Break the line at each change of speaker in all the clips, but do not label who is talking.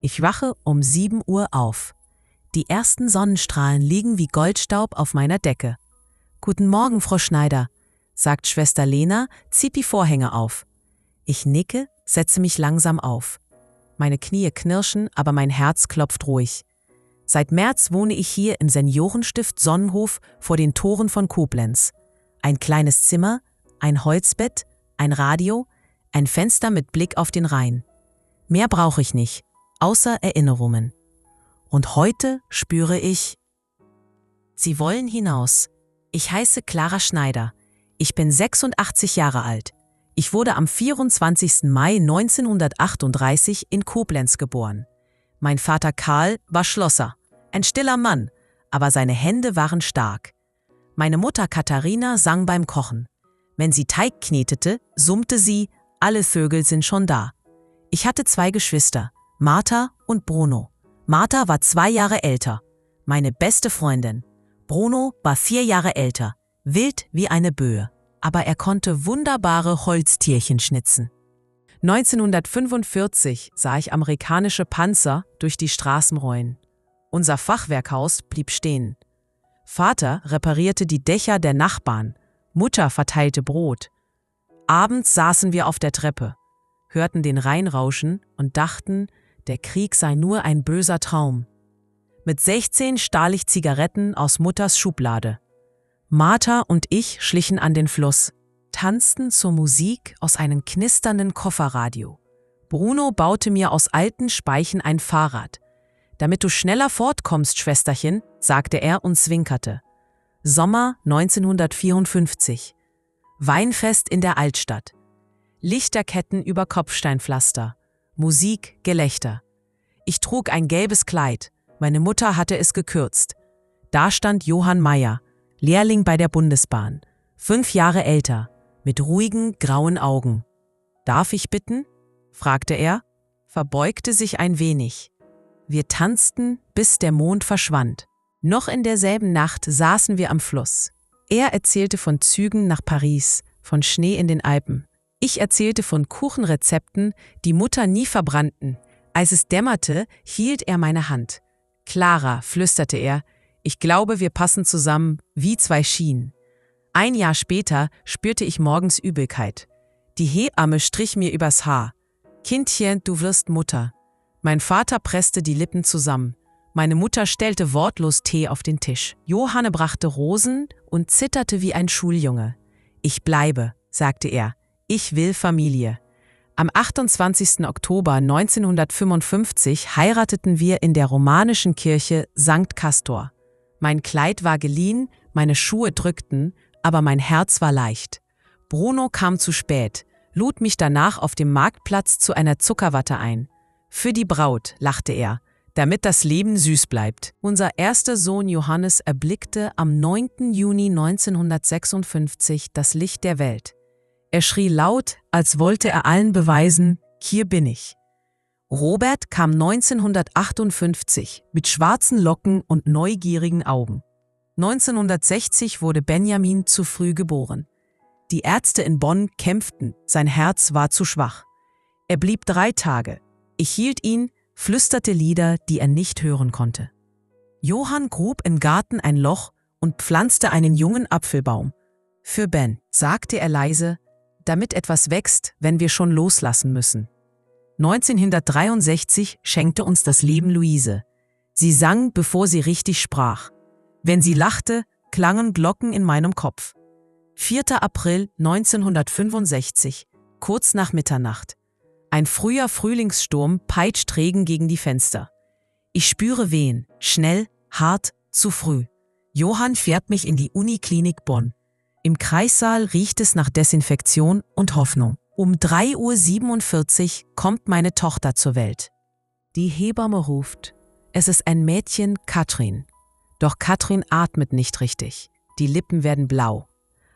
Ich wache um 7 Uhr auf. Die ersten Sonnenstrahlen liegen wie Goldstaub auf meiner Decke. »Guten Morgen, Frau Schneider«, sagt Schwester Lena, zieht die Vorhänge auf. Ich nicke, setze mich langsam auf. Meine Knie knirschen, aber mein Herz klopft ruhig. Seit März wohne ich hier im Seniorenstift Sonnenhof vor den Toren von Koblenz. Ein kleines Zimmer, ein Holzbett, ein Radio, ein Fenster mit Blick auf den Rhein. Mehr brauche ich nicht, außer Erinnerungen. Und heute spüre ich: Sie wollen hinaus. Ich heiße Clara Schneider. Ich bin 86 Jahre alt. Ich wurde am 24. Mai 1938 in Koblenz geboren. Mein Vater Karl war Schlosser, ein stiller Mann, aber seine Hände waren stark. Meine Mutter Katharina sang beim Kochen. Wenn sie Teig knetete, summte sie: Alle Vögel sind schon da. Ich hatte 2 Geschwister, Martha und Bruno. Martha war 2 Jahre älter, meine beste Freundin. Bruno war 4 Jahre älter, wild wie eine Böe, aber er konnte wunderbare Holztierchen schnitzen. 1945 sah ich amerikanische Panzer durch die Straßen rollen. Unser Fachwerkhaus blieb stehen. Vater reparierte die Dächer der Nachbarn, Mutter verteilte Brot. Abends saßen wir auf der Treppe, hörten den Rhein rauschen und dachten, der Krieg sei nur ein böser Traum. Mit 16 stahl ich Zigaretten aus Mutters Schublade. Martha und ich schlichen an den Fluss, tanzten zur Musik aus einem knisternden Kofferradio. Bruno baute mir aus alten Speichen ein Fahrrad. »Damit du schneller fortkommst, Schwesterchen«, sagte er und zwinkerte. Sommer 1954. Weinfest in der Altstadt. Lichterketten über Kopfsteinpflaster. Musik, Gelächter. Ich trug ein gelbes Kleid. Meine Mutter hatte es gekürzt. Da stand Johann Meyer, Lehrling bei der Bundesbahn, 5 Jahre älter, mit ruhigen, grauen Augen. »Darf ich bitten?« fragte er, verbeugte sich ein wenig. Wir tanzten, bis der Mond verschwand. Noch in derselben Nacht saßen wir am Fluss. Er erzählte von Zügen nach Paris, von Schnee in den Alpen. Ich erzählte von Kuchenrezepten, die Mutter nie verbrannten. Als es dämmerte, hielt er meine Hand. »Clara«, flüsterte er, »ich glaube, wir passen zusammen wie 2 Schienen.« Ein Jahr später spürte ich morgens Übelkeit. Die Hebamme strich mir übers Haar. »Kindchen, du wirst Mutter.« Mein Vater presste die Lippen zusammen. Meine Mutter stellte wortlos Tee auf den Tisch. Johanne brachte Rosen und zitterte wie ein Schuljunge. »Ich bleibe«, sagte er. »Ich will Familie.« Am 28. Oktober 1955 heirateten wir in der romanischen Kirche St. Castor. Mein Kleid war geliehen, meine Schuhe drückten, aber mein Herz war leicht. Bruno kam zu spät, lud mich danach auf dem Marktplatz zu einer Zuckerwatte ein. »Für die Braut«, lachte er, »damit das Leben süß bleibt.« Unser erster Sohn Johannes erblickte am 9. Juni 1956 das Licht der Welt. Er schrie laut, als wollte er allen beweisen: »Hier bin ich.« Robert kam 1958 mit schwarzen Locken und neugierigen Augen. 1960 wurde Benjamin zu früh geboren. Die Ärzte in Bonn kämpften, sein Herz war zu schwach. Er blieb 3 Tage. Ich hielt ihn, flüsterte Lieder, die er nicht hören konnte. Johann grub im Garten ein Loch und pflanzte einen jungen Apfelbaum. »Für Ben«, sagte er leise, »damit etwas wächst, wenn wir schon loslassen müssen.« 1963 schenkte uns das Leben Luise. Sie sang, bevor sie richtig sprach. Wenn sie lachte, klangen Glocken in meinem Kopf. 4. April 1965, kurz nach Mitternacht. Ein früher Frühlingssturm peitscht Regen gegen die Fenster. Ich spüre Wehen, schnell, hart, zu früh. Johann fährt mich in die Uniklinik Bonn. Im Kreissaal riecht es nach Desinfektion und Hoffnung. Um 3:47 Uhr kommt meine Tochter zur Welt. Die Hebamme ruft. Es ist ein Mädchen, Katrin. Doch Katrin atmet nicht richtig. Die Lippen werden blau.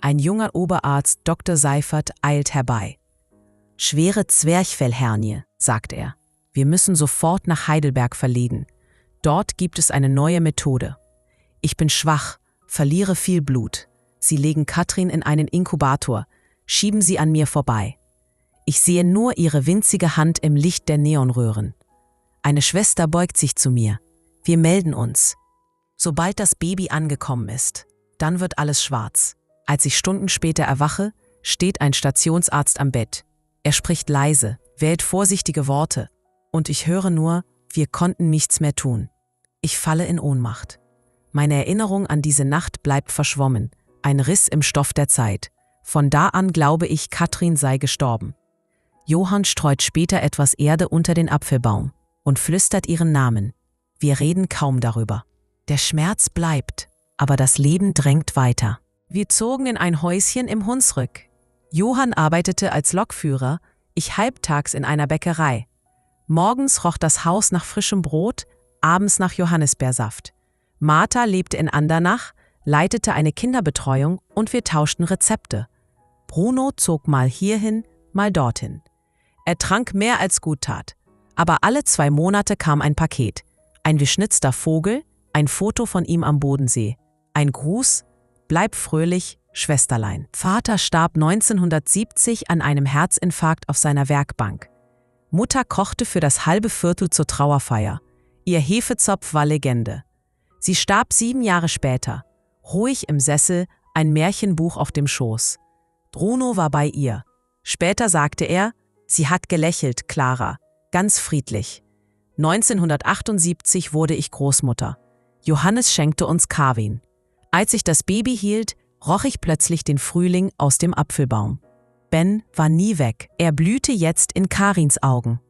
Ein junger Oberarzt, Dr. Seifert, eilt herbei. »Schwere Zwerchfellhernie«, sagt er. »Wir müssen sofort nach Heidelberg verlegen. Dort gibt es eine neue Methode. Ich bin schwach, verliere viel Blut. Sie legen Katrin in einen Inkubator, schieben sie an mir vorbei. Ich sehe nur ihre winzige Hand im Licht der Neonröhren. Eine Schwester beugt sich zu mir. Wir melden uns. Sobald das Baby angekommen ist, dann wird alles schwarz. Als ich Stunden später erwache, steht ein Stationsarzt am Bett. Er spricht leise, wählt vorsichtige Worte. Und ich höre nur, wir konnten nichts mehr tun. Ich falle in Ohnmacht. Meine Erinnerung an diese Nacht bleibt verschwommen, ein Riss im Stoff der Zeit. Von da an glaube ich, Katrin sei gestorben. Johann streut später etwas Erde unter den Apfelbaum und flüstert ihren Namen. Wir reden kaum darüber. Der Schmerz bleibt, aber das Leben drängt weiter. Wir zogen in ein Häuschen im Hunsrück. Johann arbeitete als Lokführer, ich halbtags in einer Bäckerei. Morgens roch das Haus nach frischem Brot, abends nach Johannisbeersaft. Martha lebte in Andernach, leitete eine Kinderbetreuung und wir tauschten Rezepte. Bruno zog mal hierhin, mal dorthin. Er trank mehr als gut tat. Aber alle 2 Monate kam ein Paket. Ein geschnitzter Vogel, ein Foto von ihm am Bodensee. Ein Gruß, bleib fröhlich, Schwesterlein. Vater starb 1970 an einem Herzinfarkt auf seiner Werkbank. Mutter kochte für das halbe Viertel zur Trauerfeier. Ihr Hefezopf war Legende. Sie starb 7 Jahre später. Ruhig im Sessel, ein Märchenbuch auf dem Schoß. Bruno war bei ihr. Später sagte er, sie hat gelächelt, Clara, ganz friedlich. 1978 wurde ich Großmutter. Johannes schenkte uns Carvin. Als ich das Baby hielt, roch ich plötzlich den Frühling aus dem Apfelbaum. Ben war nie weg, er blühte jetzt in Karins Augen.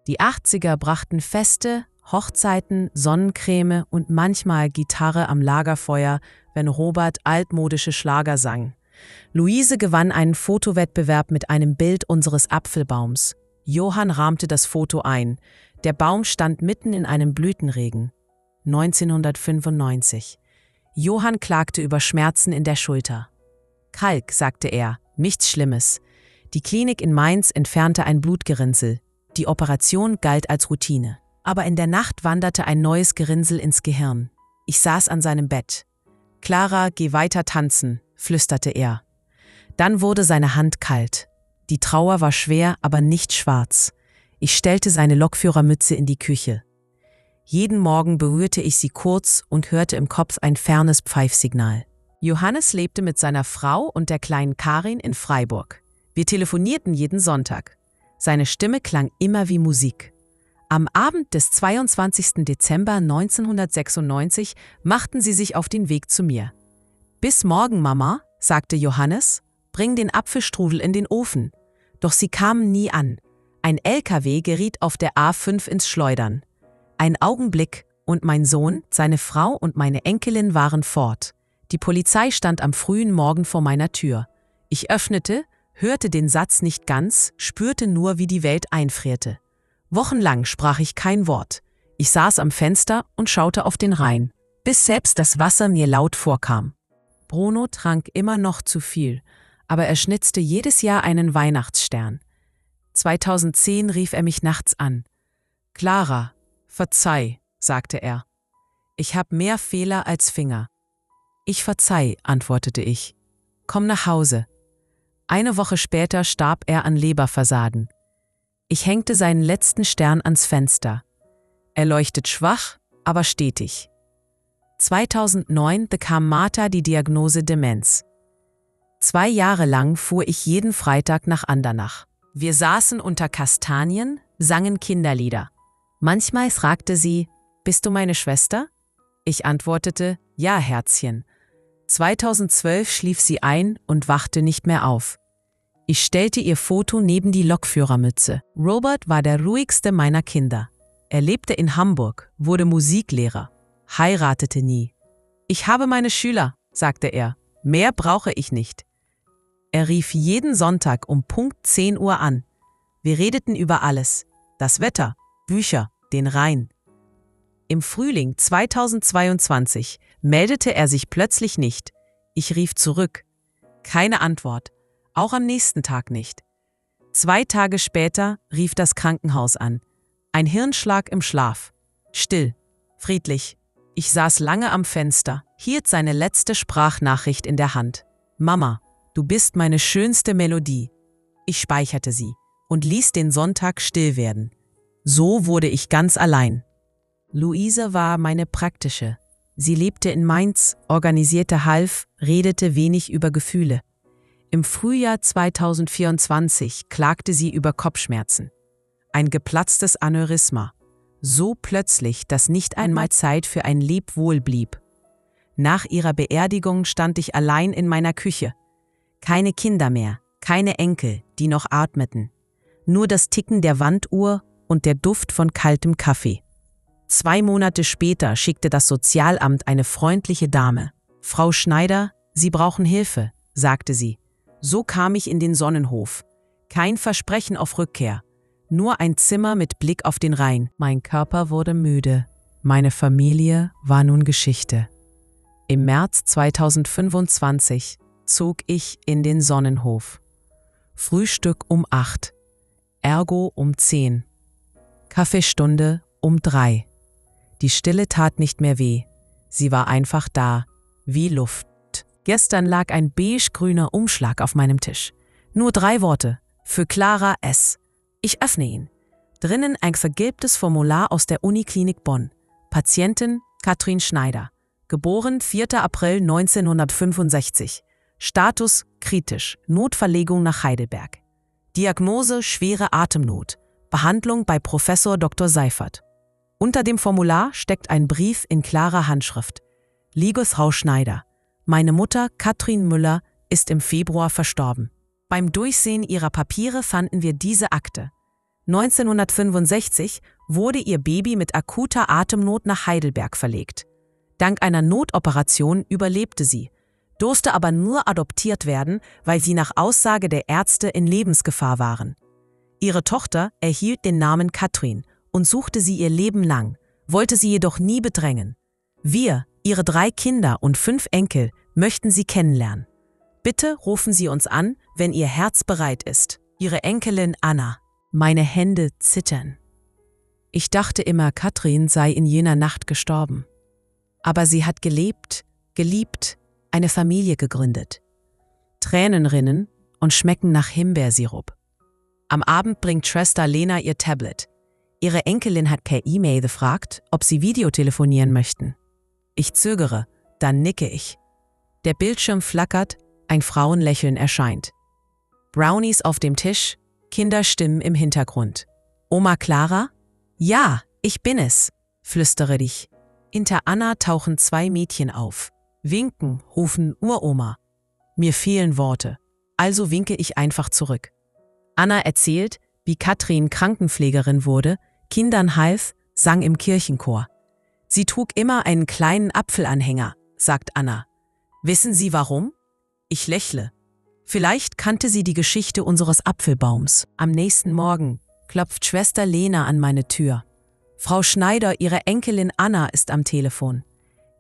Die 80er brachten Feste, Hochzeiten, Sonnencreme und manchmal Gitarre am Lagerfeuer, wenn Robert altmodische Schlager sang. Luise gewann einen Fotowettbewerb mit einem Bild unseres Apfelbaums. Johann rahmte das Foto ein. Der Baum stand mitten in einem Blütenregen. 1995. Johann klagte über Schmerzen in der Schulter. Kalk, sagte er, nichts Schlimmes. Die Klinik in Mainz entfernte ein Blutgerinnsel. Die Operation galt als Routine. Aber in der Nacht wanderte ein neues Gerinnsel ins Gehirn. Ich saß an seinem Bett. Clara, geh weiter tanzen, flüsterte er. Dann wurde seine Hand kalt. Die Trauer war schwer, aber nicht schwarz. Ich stellte seine Lokführermütze in die Küche. Jeden Morgen berührte ich sie kurz und hörte im Kopf ein fernes Pfeifsignal. Johannes lebte mit seiner Frau und der kleinen Karin in Freiburg. Wir telefonierten jeden Sonntag. Seine Stimme klang immer wie Musik. Am Abend des 22. Dezember 1996 machten sie sich auf den Weg zu mir. »Bis morgen, Mama«, sagte Johannes, »bring den Apfelstrudel in den Ofen.« Doch sie kamen nie an. Ein LKW geriet auf der A5 ins Schleudern. Ein Augenblick und mein Sohn, seine Frau und meine Enkelin waren fort. Die Polizei stand am frühen Morgen vor meiner Tür. Ich öffnete, hörte den Satz nicht ganz, spürte nur, wie die Welt einfrierte. Wochenlang sprach ich kein Wort. Ich saß am Fenster und schaute auf den Rhein, bis selbst das Wasser mir laut vorkam. Bruno trank immer noch zu viel, aber er schnitzte jedes Jahr einen Weihnachtsstern. 2010 rief er mich nachts an. »Clara, verzeih«, sagte er. »Ich hab mehr Fehler als Finger.« »Ich verzeih«, antwortete ich. »Komm nach Hause.« Eine Woche später starb er an Leberversagen. Ich hängte seinen letzten Stern ans Fenster. Er leuchtet schwach, aber stetig. 2009 bekam Martha die Diagnose Demenz. 2 Jahre lang fuhr ich jeden Freitag nach Andernach. Wir saßen unter Kastanien, sangen Kinderlieder. Manchmal fragte sie, »Bist du meine Schwester?« Ich antwortete, »Ja, Herzchen.« 2012 schlief sie ein und wachte nicht mehr auf. Ich stellte ihr Foto neben die Lokführermütze. Robert war der ruhigste meiner Kinder. Er lebte in Hamburg, wurde Musiklehrer, heiratete nie. »Ich habe meine Schüler«, sagte er, »mehr brauche ich nicht.« Er rief jeden Sonntag um Punkt 10 Uhr an. Wir redeten über alles, das Wetter, Bücher, den Rhein. Im Frühling 2022 meldete er sich plötzlich nicht. Ich rief zurück. Keine Antwort, auch am nächsten Tag nicht. 2 Tage später rief das Krankenhaus an. Ein Hirnschlag im Schlaf. Still, friedlich. Ich saß lange am Fenster, hielt seine letzte Sprachnachricht in der Hand. »Mama, du bist meine schönste Melodie.« Ich speicherte sie und ließ den Sonntag still werden. So wurde ich ganz allein. Luise war meine Praktische. Sie lebte in Mainz, organisierte half, redete wenig über Gefühle. Im Frühjahr 2024 klagte sie über Kopfschmerzen. Ein geplatztes Aneurysma. So plötzlich, dass nicht einmal Zeit für ein Lebwohl blieb. Nach ihrer Beerdigung stand ich allein in meiner Küche. Keine Kinder mehr, keine Enkel, die noch atmeten. Nur das Ticken der Wanduhr und der Duft von kaltem Kaffee. 2 Monate später schickte das Sozialamt eine freundliche Dame. »Frau Schneider, Sie brauchen Hilfe«, sagte sie. So kam ich in den Sonnenhof. Kein Versprechen auf Rückkehr. Nur ein Zimmer mit Blick auf den Rhein. Mein Körper wurde müde. Meine Familie war nun Geschichte. Im März 2025 zog ich in den Sonnenhof. Frühstück um 8, Ergo um 10, Kaffeestunde um 3. Die Stille tat nicht mehr weh. Sie war einfach da, wie Luft. Gestern lag ein beige-grüner Umschlag auf meinem Tisch. Nur 3 Worte. Für Clara S. Ich öffne ihn. Drinnen ein vergilbtes Formular aus der Uniklinik Bonn. Patientin Katrin Schneider. Geboren 4. April 1965. Status kritisch. Notverlegung nach Heidelberg. Diagnose schwere Atemnot. Behandlung bei Professor Dr. Seifert. Unter dem Formular steckt ein Brief in klarer Handschrift. Liebe Frau Schneider, meine Mutter Katrin Müller ist im Februar verstorben. Beim Durchsehen ihrer Papiere fanden wir diese Akte. 1965 wurde ihr Baby mit akuter Atemnot nach Heidelberg verlegt. Dank einer Notoperation überlebte sie, durfte aber nur adoptiert werden, weil sie nach Aussage der Ärzte in Lebensgefahr waren. Ihre Tochter erhielt den Namen Katrin und suchte sie ihr Leben lang, wollte sie jedoch nie bedrängen. Wir, ihre 3 Kinder und 5 Enkel, möchten sie kennenlernen. Bitte rufen Sie uns an, wenn Ihr Herz bereit ist. Ihre Enkelin Anna. Meine Hände zittern. Ich dachte immer, Katrin sei in jener Nacht gestorben. Aber sie hat gelebt, geliebt, eine Familie gegründet. Tränen rinnen und schmecken nach Himbeersirup. Am Abend bringt Schwester Lena ihr Tablet. Ihre Enkelin hat per E-Mail gefragt, ob sie videotelefonieren möchten. Ich zögere, dann nicke ich. Der Bildschirm flackert, ein Frauenlächeln erscheint. Brownies auf dem Tisch, Kinderstimmen im Hintergrund. Oma Clara? Ja, ich bin es, flüstere ich. Hinter Anna tauchen 2 Mädchen auf. Winken, rufen Uroma. Mir fehlen Worte, also winke ich einfach zurück. Anna erzählt, wie Katrin Krankenpflegerin wurde, Kindern half, sang im Kirchenchor. Sie trug immer einen kleinen Apfelanhänger, sagt Anna. Wissen Sie warum? Ich lächle. Vielleicht kannte sie die Geschichte unseres Apfelbaums. Am nächsten Morgen klopft Schwester Lena an meine Tür. Frau Schneider, ihre Enkelin Anna ist am Telefon.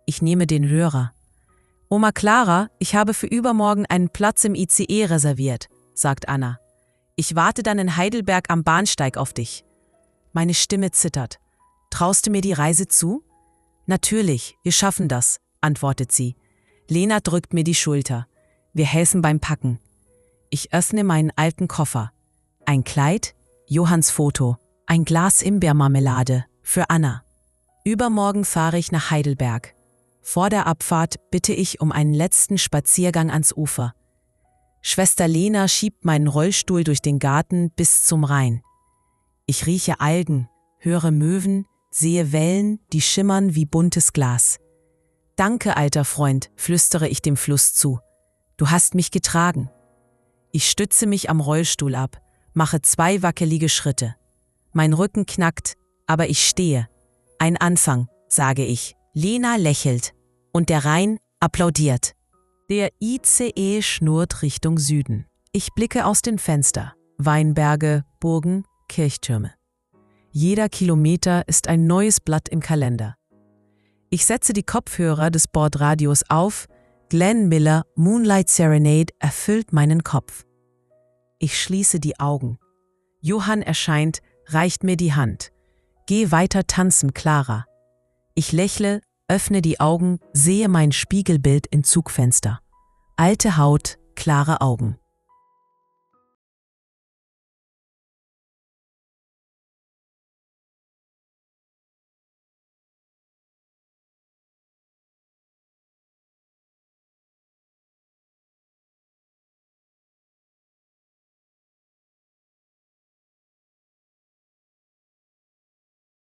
Ich nehme den Hörer. Oma Clara, ich habe für übermorgen einen Platz im ICE reserviert, sagt Anna. Ich warte dann in Heidelberg am Bahnsteig auf dich. Meine Stimme zittert. Traust du mir die Reise zu? Natürlich, wir schaffen das, antwortet sie. Lena drückt mir die Schulter. Wir helfen beim Packen. Ich öffne meinen alten Koffer. Ein Kleid, Johanns Foto, ein Glas Himbeermarmelade für Anna. Übermorgen fahre ich nach Heidelberg. Vor der Abfahrt bitte ich um einen letzten Spaziergang ans Ufer. Schwester Lena schiebt meinen Rollstuhl durch den Garten bis zum Rhein. Ich rieche Algen, höre Möwen, sehe Wellen, die schimmern wie buntes Glas. Danke, alter Freund, flüstere ich dem Fluss zu. Du hast mich getragen. Ich stütze mich am Rollstuhl ab, mache 2 wackelige Schritte. Mein Rücken knackt, aber ich stehe. Ein Anfang, sage ich. Lena lächelt und der Rhein applaudiert. Der ICE schnurrt Richtung Süden. Ich blicke aus dem Fenster. Weinberge, Burgen, Kirchtürme. Jeder Kilometer ist ein neues Blatt im Kalender. Ich setze die Kopfhörer des Bordradios auf. Glenn Miller, Moonlight Serenade erfüllt meinen Kopf. Ich schließe die Augen. Johann erscheint, reicht mir die Hand. Geh weiter tanzen, Clara. Ich lächle, öffne die Augen, sehe mein Spiegelbild im Zugfenster. Alte Haut, klare Augen.